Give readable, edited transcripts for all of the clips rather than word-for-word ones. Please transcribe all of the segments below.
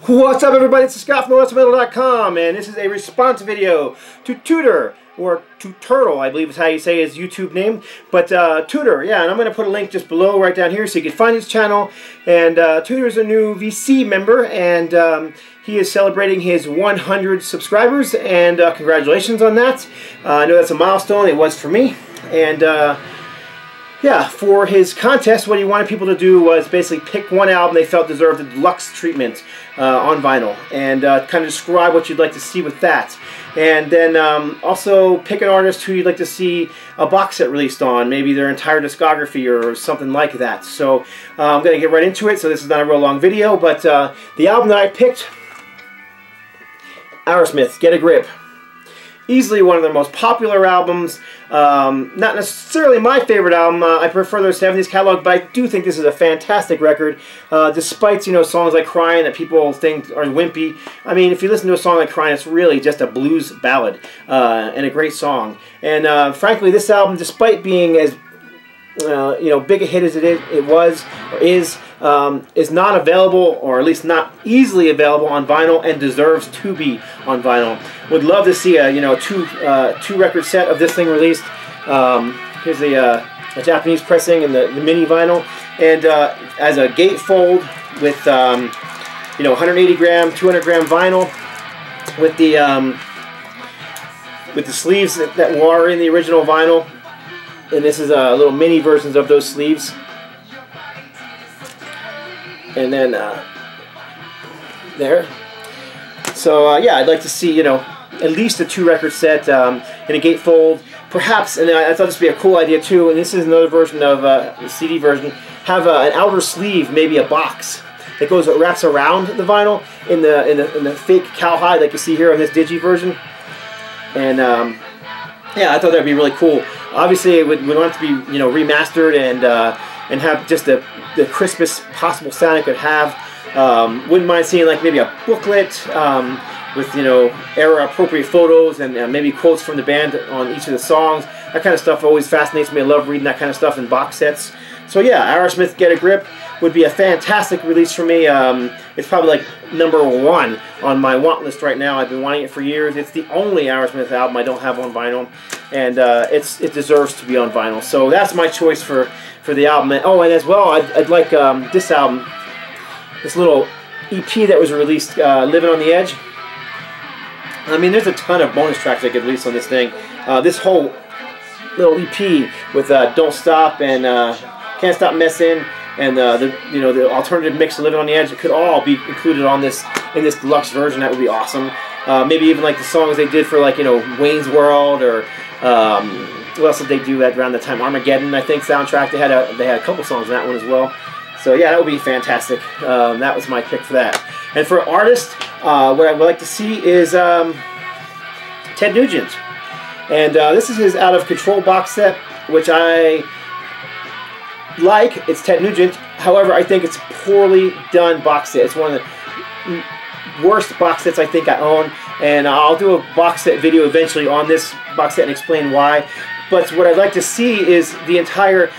What's up, everybody? It's Scott from Aerosmith.com, and this is a response video to Tutor, or Tuturtle, I believe is how you say his YouTube name. But Tutor, yeah, and I'm going to put a link just below, right down here, so you can find his channel. And Tutor is a new VC member, and he is celebrating his 100 subscribers, and congratulations on that. I know that's a milestone. It was for me, and yeah, for his contest, what he wanted people to do was basically pick one album they felt deserved the deluxe treatment on vinyl, and kind of describe what you'd like to see with that. And then also pick an artist who you'd like to see a box set released on, maybe their entire discography or something like that. So I'm going to get right into it, so this is not a real long video, but the album that I picked, Aerosmith, Get a Grip. Easily one of their most popular albums. Not necessarily my favorite album. I prefer their 70s catalog, but I do think this is a fantastic record. Despite, you know, songs like Crying that people think are wimpy. I mean, if you listen to a song like Crying, it's really just a blues ballad and a great song. And frankly, this album, despite being as you know, big a hit as it was or is not available, or at least not easily available on vinyl, and deserves to be on vinyl. Would love to see a two record set of this thing released. Here's a Japanese pressing and the mini vinyl, and as a gatefold with 180 gram, 200 gram vinyl with the sleeves that were in the original vinyl. And this is little mini versions of those sleeves. And then there. So yeah, I'd like to see, you know, at least a 2-record set in a gatefold. Perhaps, and I thought this would be a cool idea too, and this is another version of the CD version, have an outer sleeve, maybe a box that wraps around the vinyl in the fake cowhide like you see here on this digi version. And yeah, I thought that'd be really cool. Obviously, we want it to be, you know, remastered and have just the crispest possible sound it could have. Wouldn't mind seeing like maybe a booklet with, you know, era-appropriate photos and maybe quotes from the band on each of the songs. That kind of stuff always fascinates me. I love reading that kind of stuff in box sets. So yeah, Aerosmith Get a Grip would be a fantastic release for me. It's probably like #1 on my want list right now. I've been wanting it for years. It's the only Aerosmith album I don't have on vinyl, and it deserves to be on vinyl. So that's my choice for the album. And, oh, and as well, I'd like this album, this little EP that was released, Living on the Edge. I mean, there's a ton of bonus tracks I could release on this thing. This whole little EP with Don't Stop and Can't Stop Messin', and the alternative mix of Living on the Edge, it could all be included on this in this deluxe version. That would be awesome. Maybe even like the songs they did for, like, you know, Wayne's World, or what else did they do around the time? Armageddon, I think, soundtrack. They had a couple songs in that one as well. So yeah, that would be fantastic. That was my pick for that. And for artist, what I would like to see is Ted Nugent, and this is his Out of Control box set, which I like. It's Ted Nugent. However, I think it's a poorly done box set. It's one of the worst box sets I think I own, and I'll do a box set video eventually on this box set and explain why. But what I'd like to see is the entire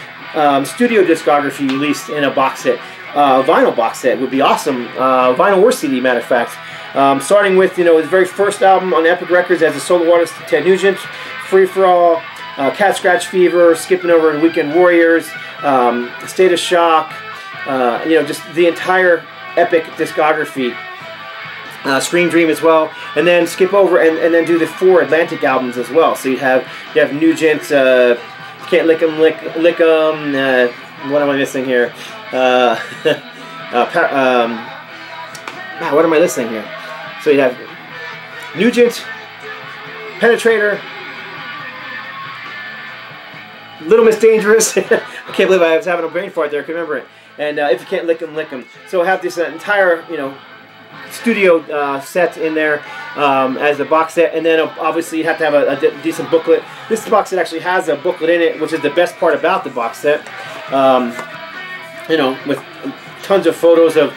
studio discography released in a box set. Vinyl box set would be awesome. Vinyl or CD, matter of fact. Starting with, you know, his very first album on Epic Records as a solo artist, Ted Nugent, Free For All, Cat Scratch Fever, skipping over to Weekend Warriors, State of Shock, you know, just the entire Epic discography. Scream Dream as well, and then skip over and then do the 4 Atlantic albums as well. So you have Nugent, Can't Lick 'Em, Lick 'Em. What am I missing here? What am I listening here? So you have Nugent, Penetrator, Little Miss Dangerous. I can't believe I was having a brain fart there. I can remember it. And If You Can't Lick 'Em, Lick 'Em. So I have this entire, you know, studio set in there as a box set, and then obviously you have to have a decent booklet. This box set actually has a booklet in it, which is the best part about the box set. You know, with tons of photos of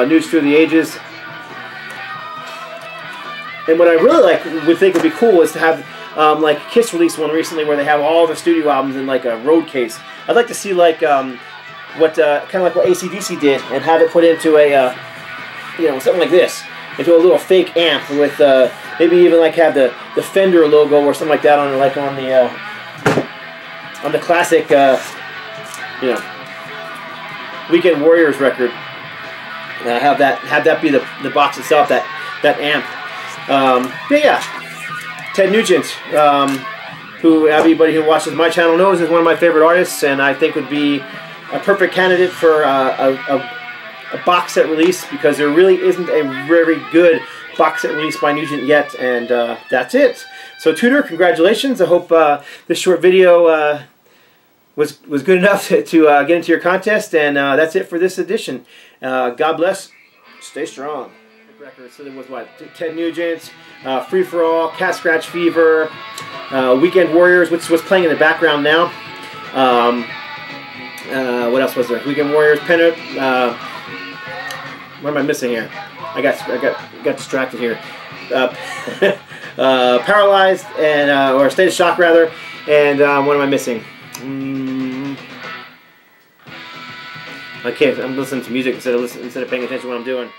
Nudes Through the Ages. And what I really would think would be cool is to have like Kiss released one recently where they have all the studio albums in like a road case. I'd like to see like kind of like what AC/DC did, and have it put into a you know, something like this, into a little fake amp with maybe even like have the Fender logo or something like that on, like on the classic, you know, Weekend Warriors record. Have that be the box itself, that amp. But yeah, Ted Nugent, who everybody who watches my channel knows is one of my favorite artists, and I think would be a perfect candidate for a box set release, because there really isn't a very good box set release by Nugent yet, and that's it. So Tutor, congratulations. I hope this short video was good enough to get into your contest, and that's it for this edition. God bless. Stay strong. Records. So there was what? Ted Nugent, Free for All, Cat Scratch Fever, Weekend Warriors, which was playing in the background now. What else was there? Weekend Warriors, what am I missing here? I got distracted here. Paralyzed, and or State of Shock rather, and what am I missing? I can't. I'm listening to music instead of paying attention to what I'm doing.